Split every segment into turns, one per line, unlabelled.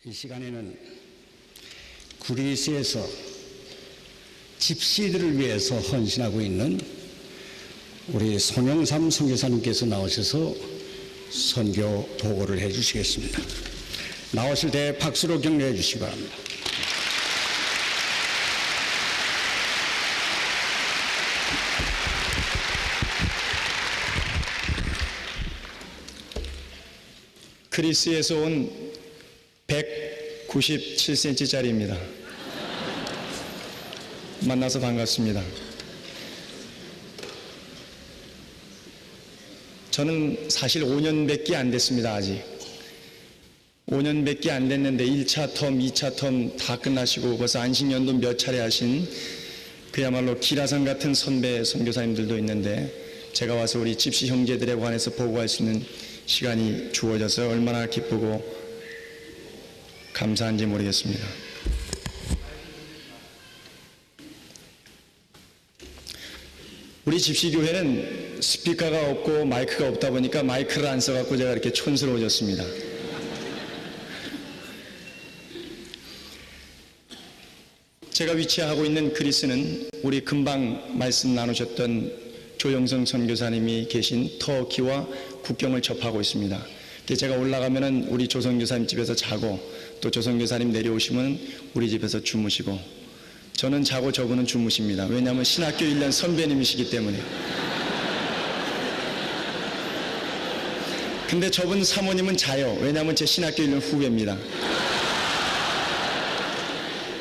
이 시간에는 그리스에서 집시들을 위해서 헌신하고 있는 우리 손영삼 선교사님께서 나오셔서 선교 보고를 해 주시겠습니다. 나오실 때 박수로 격려해 주시기 바랍니다.
그리스에서 온 197cm짜리입니다. 만나서 반갑습니다. 저는 사실 5년밖에 안 됐습니다. 아직 5년밖에 안 됐는데 1차 텀, 2차 텀 다 끝나시고 벌써 안식년도 몇 차례 하신 그야말로 기라성 같은 선배 선교사님들도 있는데 제가 와서 우리 집시 형제들에 관해서 보고할 수 있는 시간이 주어져서 얼마나 기쁘고 감사한지 모르겠습니다. 우리 집시교회는 스피커가 없고 마이크가 없다 보니까 마이크를 안 써갖고 제가 이렇게 촌스러워졌습니다. 제가 위치하고 있는 그리스는 우리 금방 말씀 나누셨던 조영성 선교사님이 계신 터키와 국경을 접하고 있습니다. 제가 올라가면은 우리 조선교사님 집에서 자고 또 조선교사님 내려오시면 우리 집에서 주무시고 저는 자고 저분은 주무십니다. 왜냐하면 신학교 1년 선배님이시기 때문에. 근데 저분 사모님은 자요. 왜냐하면 제 신학교 1년 후배입니다.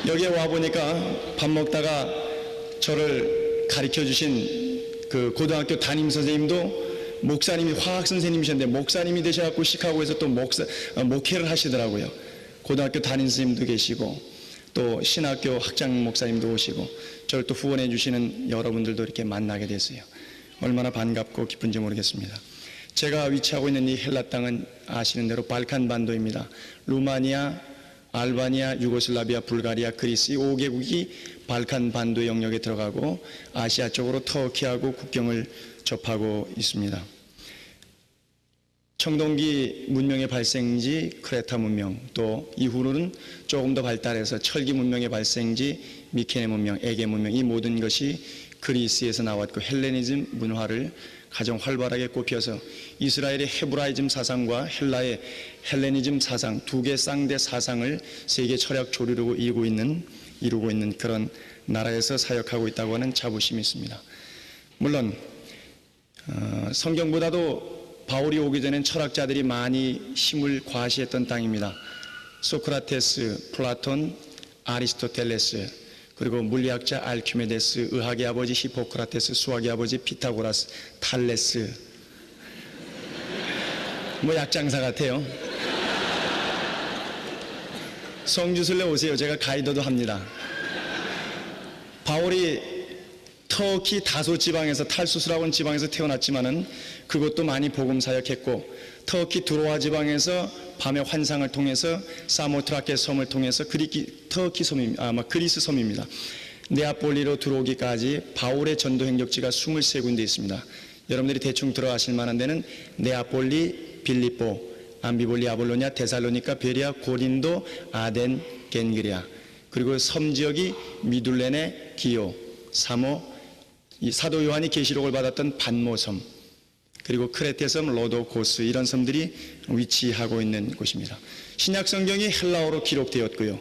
여기에 와보니까 밥 먹다가 저를 가르쳐 주신 그 고등학교 담임 선생님도 목사님이 화학 선생님이셨는데 목사님이 되셔갖고 시카고에서 또 목회를 하시더라고요. 고등학교 담임 선생님도 계시고 또 신학교 학장 목사님도 오시고 저를 또 후원해 주시는 여러분들도 이렇게 만나게 됐어요. 얼마나 반갑고 기쁜지 모르겠습니다. 제가 위치하고 있는 이 헬라 땅은 아시는 대로 발칸 반도입니다. 루마니아, 알바니아, 유고슬라비아, 불가리아, 그리스 이 5개국이 발칸 반도 영역에 들어가고 아시아 쪽으로 터키하고 국경을 접하고 있습니다. 청동기 문명의 발생지 크레타 문명, 또 이후로는 조금 더 발달해서 철기 문명의 발생지 미케네 문명, 에게 문명, 이 모든 것이 그리스에서 나왔고 헬레니즘 문화를 가장 활발하게 꼽혀서 이스라엘의 헤브라이즘 사상과 헬라의 헬레니즘 사상 두 개 쌍대 사상을 세계 철학 조류로 이루고 있는 그런 나라에서 사역하고 있다고 하는 자부심이 있습니다. 물론 성경보다도 바울이 오기 전엔 철학자들이 많이 힘을 과시했던 땅입니다. 소크라테스, 플라톤, 아리스토텔레스, 그리고 물리학자 알키메데스, 의학의 아버지 히포크라테스, 수학의 아버지 피타고라스, 탈레스. 뭐 약장사 같아요. 성주술래 오세요. 제가 가이드도 합니다. 바울이 터키 다소 지방에서 탈수스라고 하는 지방에서 태어났지만은 그것도 많이 복음 사역했고 터키 드로아 지방에서 밤의 환상을 통해서 사모트라케 섬을 통해서 터키 섬입니다. 아마 그리스 섬입니다. 네아폴리로 들어오기까지 바울의 전도 행적지가 23군데 있습니다. 여러분들이 대충 들어가실 만한 데는 네아폴리, 빌립보, 암비볼리, 아볼로냐, 데살로니카, 베리아, 고린도, 아덴, 겐그리아, 그리고 섬 지역이 미둘레네, 기오, 사모, 이 사도 요한이 계시록을 받았던 반모섬, 그리고 크레테섬, 로도고스 이런 섬들이 위치하고 있는 곳입니다. 신약 성경이 헬라어로 기록되었고요.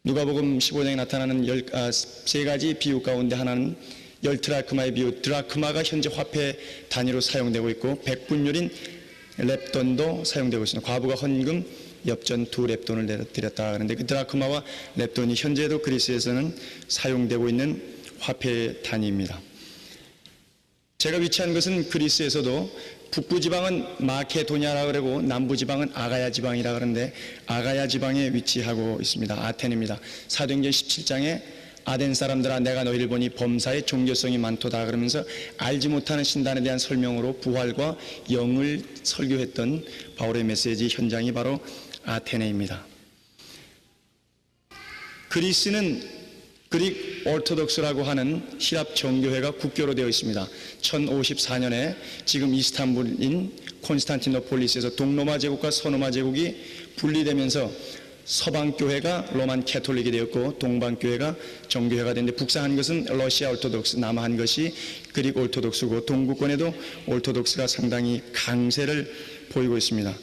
누가복음 15장에 나타나는 3가지 비유 가운데 하나는 10드라크마의 비유, 드라크마가 현재 화폐 단위로 사용되고 있고 100분율인 렙돈도 사용되고 있습니다. 과부가 헌금, 엽전 2렙돈을 드렸다 하는데 그 드라크마와 렙돈이 현재도 그리스에서는 사용되고 있는 화폐 단위입니다. 제가 위치한 것은 그리스에서도 북부 지방은 마케도냐라 그러고 남부 지방은 아가야 지방이라 그러는데 아가야 지방에 위치하고 있습니다. 아테네입니다. 사도행전 17장에 아덴 사람들아 내가 너희를 보니 범사에 종교성이 많도다 그러면서 알지 못하는 신단에 대한 설명으로 부활과 영을 설교했던 바울의 메시지 현장이 바로 아테네입니다. 그리스는 그릭 오르토독스라고 하는 히랍 정교회가 국교로 되어 있습니다. 1054년에 지금 이스탄불인 콘스탄티노폴리스에서 동로마 제국과 서로마 제국이 분리되면서 서방교회가 로만 캐톨릭이 되었고 동방교회가 정교회가 됐는데 북상한 것은 러시아 orthodox, 남한 것이 그릭 orthodox고 동구권에도 orthodox가 상당히 강세를 보이고 있습니다.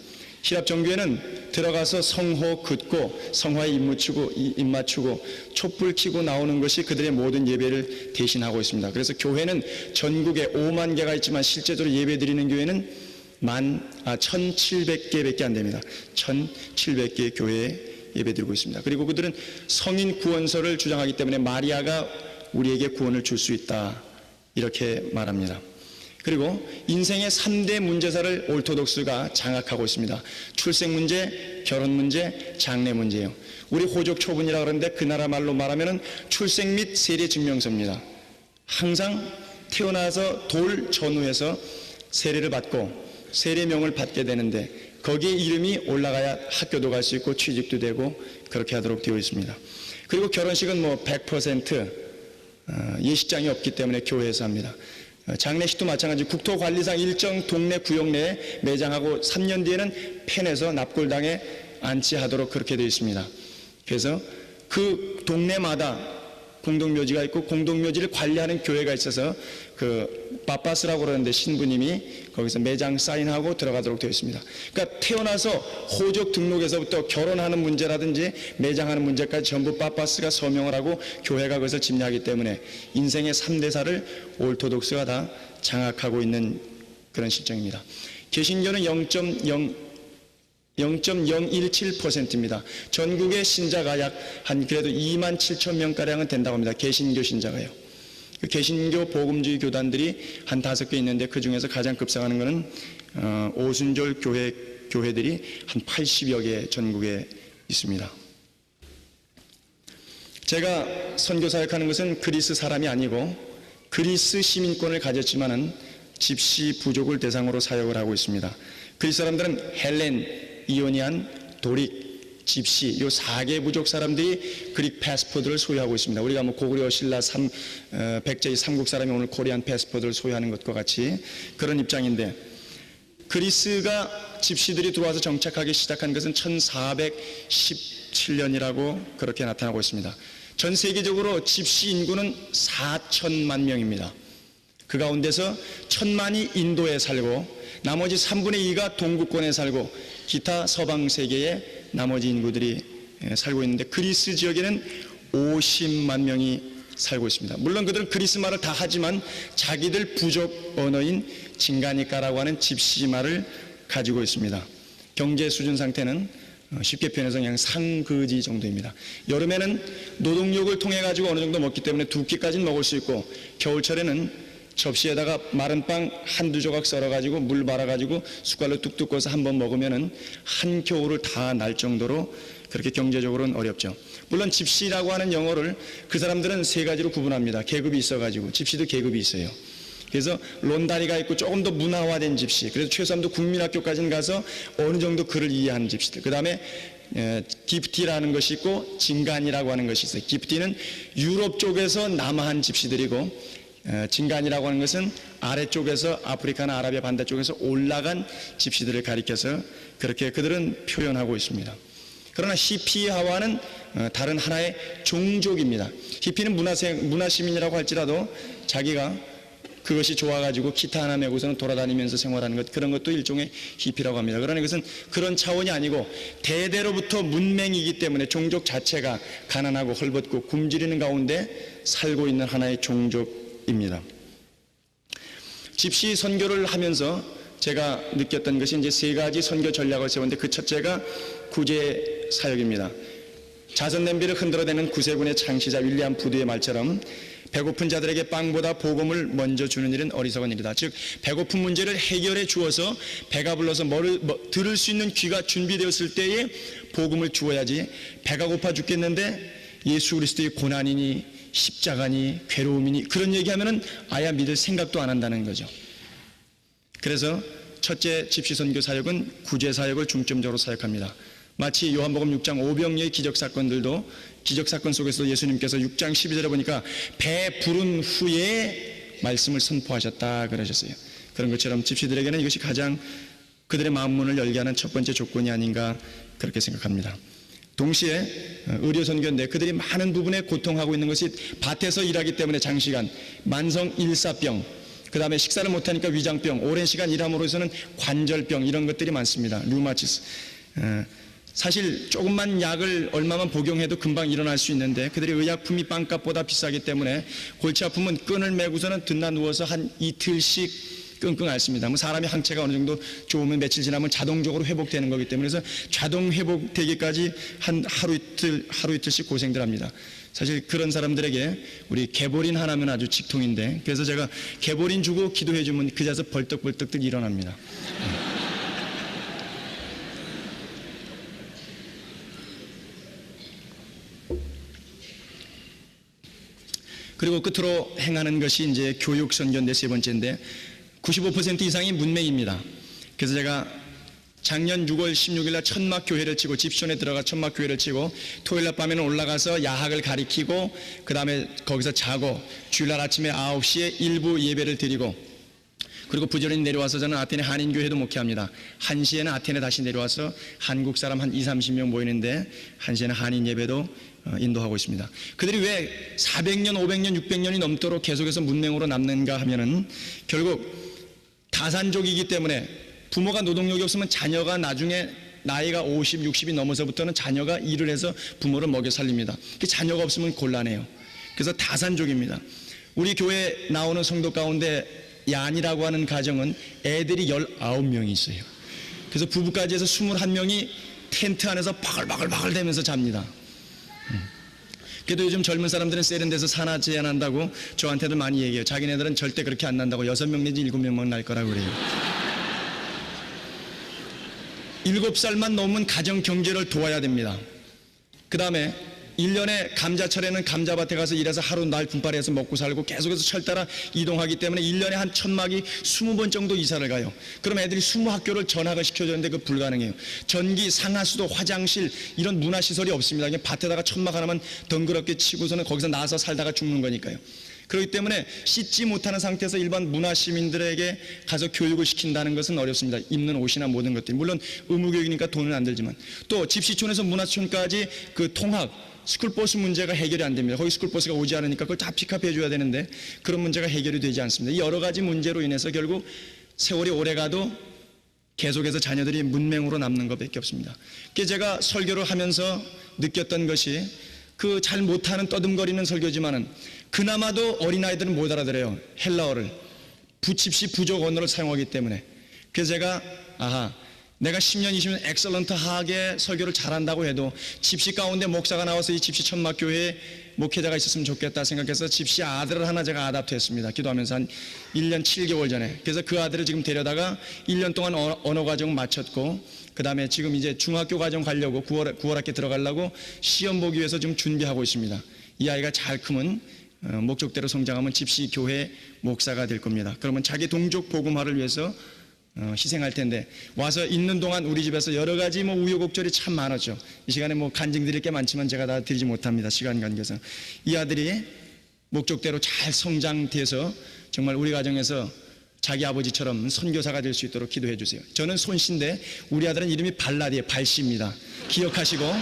히랍 정교회는 들어가서 성호 긋고 성화에 입 맞추고 촛불 켜고 나오는 것이 그들의 모든 예배를 대신하고 있습니다. 그래서 교회는 전국에 5만 개가 있지만 실제적으로 예배 드리는 교회는 1,700개밖에 안 됩니다. 1,700개의 교회에 예배드리고 있습니다. 그리고 그들은 성인 구원설을 주장하기 때문에 마리아가 우리에게 구원을 줄 수 있다 이렇게 말합니다. 그리고 인생의 3대 문제사를 orthodox가 장악하고 있습니다. 출생 문제, 결혼 문제, 장래 문제예요. 우리 호족 초분이라고 그러는데 그 나라 말로 말하면 출생 및 세례 증명서입니다. 항상 태어나서 돌 전후에서 세례를 받고 세례명을 받게 되는데 거기에 이름이 올라가야 학교도 갈 수 있고 취직도 되고 그렇게 하도록 되어 있습니다. 그리고 결혼식은 100% 예식장이 없기 때문에 교회에서 합니다. 장례식도 마찬가지 국토관리상 일정 동네 구역 내에 매장하고 3년 뒤에는 펜에서 납골당에 안치하도록 그렇게 되어 있습니다. 그래서 그 동네마다 공동묘지가 있고 공동묘지를 관리하는 교회가 있어서 그 빠빠스라고 그러는데 신부님이 거기서 매장 사인하고 들어가도록 되어 있습니다. 그러니까 태어나서 호적 등록에서부터 결혼하는 문제라든지 매장하는 문제까지 전부 빠빠스가 서명을 하고 교회가 그것을 집례하기 때문에 인생의 3대사를 orthodox가 다 장악하고 있는 그런 실정입니다. 개신교는 0.017%입니다. 전국의 신자가 약 한 그래도 2만 7천 명가량은 된다고 합니다. 개신교 신자가요. 그 개신교 복음주의 교단들이 한 5개 있는데 그 중에서 가장 급상하는 것은 오순절 교회들이 한 80여 개 전국에 있습니다. 제가 선교 사역하는 것은 그리스 사람이 아니고 그리스 시민권을 가졌지만은 집시 부족을 대상으로 사역을 하고 있습니다. 그리스 사람들은 헬렌, 이오니안, 도릭, 집시 이 4개 부족 사람들이 그릭 패스포드를 소유하고 있습니다. 우리가 고구려 신라 백제의 삼국 사람이 오늘 코리안 패스포드를 소유하는 것과 같이 그런 입장인데 그리스가 집시들이 들어와서 정착하기 시작한 것은 1417년이라고 그렇게 나타나고 있습니다. 전 세계적으로 집시 인구는 4천만 명입니다. 그 가운데서 1,000만이 인도에 살고 나머지 3분의 2가 동구권에 살고 기타 서방 세계의 나머지 인구들이 살고 있는데 그리스 지역에는 50만 명이 살고 있습니다. 물론 그들은 그리스 말을 다 하지만 자기들 부족 언어인 징가니까라고 하는 집시 말을 가지고 있습니다. 경제 수준 상태는 쉽게 표현해서 그냥 상거지 정도입니다. 여름에는 노동력을 통해 가지고 어느 정도 먹기 때문에 2끼까지는 먹을 수 있고 겨울철에는 접시에다가 마른 빵 한두 조각 썰어가지고 물 말아가지고 숟갈로 뚝뚝 꺼서 한번 먹으면은 한 겨울을 다 날 정도로 그렇게 경제적으로는 어렵죠. 물론 집시라고 하는 영어를 그 사람들은 3가지로 구분합니다. 계급이 있어가지고 집시도 계급이 있어요. 그래서 론다리가 있고 조금 더 문화화된 집시, 그래서 최소한도 국민학교까지는 가서 어느 정도 글을 이해하는 집시들. 그 다음에 기프티라는 것이 있고 진간이라고 하는 것이 있어요. 기프티는 유럽 쪽에서 남아한 집시들이고 진간이라고 하는 것은 아래쪽에서 아프리카나 아라비아 반대쪽에서 올라간 집시들을 가리켜서 그렇게 그들은 표현하고 있습니다. 그러나 히피하와는 다른 하나의 종족입니다. 히피는 문화시민이라고 할지라도 자기가 그것이 좋아가지고 기타 하나 메고서는 돌아다니면서 생활하는 것, 그런 것도 일종의 히피라고 합니다. 그러나 이것은 그런 차원이 아니고 대대로부터 문맹이기 때문에 종족 자체가 가난하고 헐벗고 굶주리는 가운데 살고 있는 하나의 종족입니다. 집시 선교를 하면서 제가 느꼈던 것이 이제 3가지 선교 전략을 세웠는데 그 첫째가 구제 사역입니다. 자선 냄비를 흔들어대는 구세군의 창시자 윌리엄 푸드의 말처럼 배고픈 자들에게 빵보다 복음을 먼저 주는 일은 어리석은 일이다. 즉 배고픈 문제를 해결해 주어서 배가 불러서 들을 수 있는 귀가 준비되었을 때에 복음을 주어야지 배가 고파 죽겠는데 예수 그리스도의 고난이니 십자가니 괴로움이니 그런 얘기하면은 아예 믿을 생각도 안 한다는 거죠. 그래서 첫째 집시 선교 사역은 구제 사역을 중점적으로 사역합니다. 마치 요한복음 6장 오병이의 기적사건들도 기적사건 속에서 예수님께서 6장 12절에 보니까 배 부른 후에 말씀을 선포하셨다 그러셨어요. 그런 것처럼 집시들에게는 이것이 가장 그들의 마음문을 열게 하는 첫 번째 조건이 아닌가 그렇게 생각합니다. 동시에 의료 선교인데 그들이 많은 부분에 고통하고 있는 것이 밭에서 일하기 때문에 장시간 만성 일사병, 그 다음에 식사를 못하니까 위장병, 오랜 시간 일함으로서는 관절병 이런 것들이 많습니다. 류마티스. 사실 조금만 약을 얼마만 복용해도 금방 일어날 수 있는데 그들이 의약품이 빵값보다 비싸기 때문에 골치 아프면 끈을 메고서는 듣나 누워서 한 이틀씩 끙끙 앓습니다. 뭐 사람이 항체가 어느 정도 좋으면 며칠 지나면 자동적으로 회복되는 거기 때문에 그래서 자동 회복되기까지 한 하루 이틀씩 고생들 합니다. 사실 그런 사람들에게 우리 개보린 하나면 아주 직통인데 그래서 제가 개보린 주고 기도해 주면 그 자리에서 벌떡벌떡 일어납니다. 그리고 끝으로 행하는 것이 이제 교육 선교인데 세 번째인데 95% 이상이 문맹입니다. 그래서 제가 작년 6월 16일 날 천막 교회를 치고 집시원에 들어가 천막 교회를 치고 토요일 날 밤에는 올라가서 야학을 가리키고 그 다음에 거기서 자고 주일날 아침에 9시에 일부 예배를 드리고 그리고 부지런히 내려와서 저는 아테네 한인교회도 목회합니다. 1시에는 아테네 다시 내려와서 한국 사람 한 20-30명 모이는데 1시에는 한인 예배도 인도하고 있습니다. 그들이 왜 400년, 500년, 600년이 넘도록 계속해서 문맹으로 남는가 하면은 결국 다산족이기 때문에 부모가 노동력이 없으면 자녀가 나중에 나이가 50, 60이 넘어서부터는 자녀가 일을 해서 부모를 먹여 살립니다. 자녀가 없으면 곤란해요. 그래서 다산족입니다. 우리 교회에 나오는 성도 가운데 얀이라고 하는 가정은 애들이 19명이 있어요. 그래서 부부까지 해서 21명이 텐트 안에서 바글바글 대면서 잡니다. 그래도 요즘 젊은 사람들은 세련돼서 산하 제한한다고 저한테도 많이 얘기해요. 자기네들은 절대 그렇게 안 난다고 6명 내지 7명만 날 거라고 그래요. 7살만 넘으면 가정 경제를 도와야 됩니다. 그 다음에 1년에 감자철에는 감자밭에 가서 일해서 하루 날 분발해서 먹고 살고 계속해서 철 따라 이동하기 때문에 1년에 한 천막이 20번 정도 이사를 가요. 그럼 애들이 20학교를 전학을 시켜줬는데 그 불가능해요. 전기, 상하수도, 화장실 이런 문화시설이 없습니다. 그냥 밭에다가 천막 하나만 덩그럽게 치고서는 거기서 나와서 살다가 죽는 거니까요. 그렇기 때문에 씻지 못하는 상태에서 일반 문화시민들에게 가서 교육을 시킨다는 것은 어렵습니다. 입는 옷이나 모든 것들이. 물론 의무교육이니까 돈은 안 들지만 또 집시촌에서 문화촌까지 그 통학 스쿨버스 문제가 해결이 안 됩니다. 거기 스쿨버스가 오지 않으니까 그걸 다 픽업해 줘야 되는데 그런 문제가 해결이 되지 않습니다. 이 여러 가지 문제로 인해서 결국 세월이 오래 가도 계속해서 자녀들이 문맹으로 남는 것밖에 없습니다. 그래서 제가 설교를 하면서 느꼈던 것이 그 잘 못하는 떠듬거리는 설교지만은 그나마도 어린아이들은 못 알아들어요. 헬라어를 부칩시 부족 언어를 사용하기 때문에. 그래서 제가 내가 10년, 20년 엑설런트하게 설교를 잘한다고 해도 집시 가운데 목사가 나와서 이 집시 천막교회에 목회자가 있었으면 좋겠다 생각해서 집시 아들을 하나 제가 아답트했습니다. 기도하면서 한 1년 7개월 전에. 그래서 그 아들을 지금 데려다가 1년 동안 언어 과정 마쳤고 그 다음에 지금 이제 중학교 과정 가려고 9월 학기 들어가려고 시험 보기 위해서 지금 준비하고 있습니다. 이 아이가 잘 크면 목적대로 성장하면 집시 교회 목사가 될 겁니다. 그러면 자기 동족 복음화를 위해서 희생할 텐데 와서 있는 동안 우리 집에서 여러 가지 우여곡절이 참 많았죠. 이 시간에 간증 드릴 게 많지만 제가 다 드리지 못합니다. 시간 관계상. 이 아들이 목적대로 잘 성장돼서 정말 우리 가정에서 자기 아버지처럼 선교사가 될 수 있도록 기도해 주세요. 저는 손씨인데 우리 아들은 이름이 발라디에 발씨입니다. 기억하시고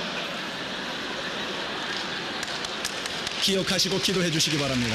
기도해 주시기 바랍니다.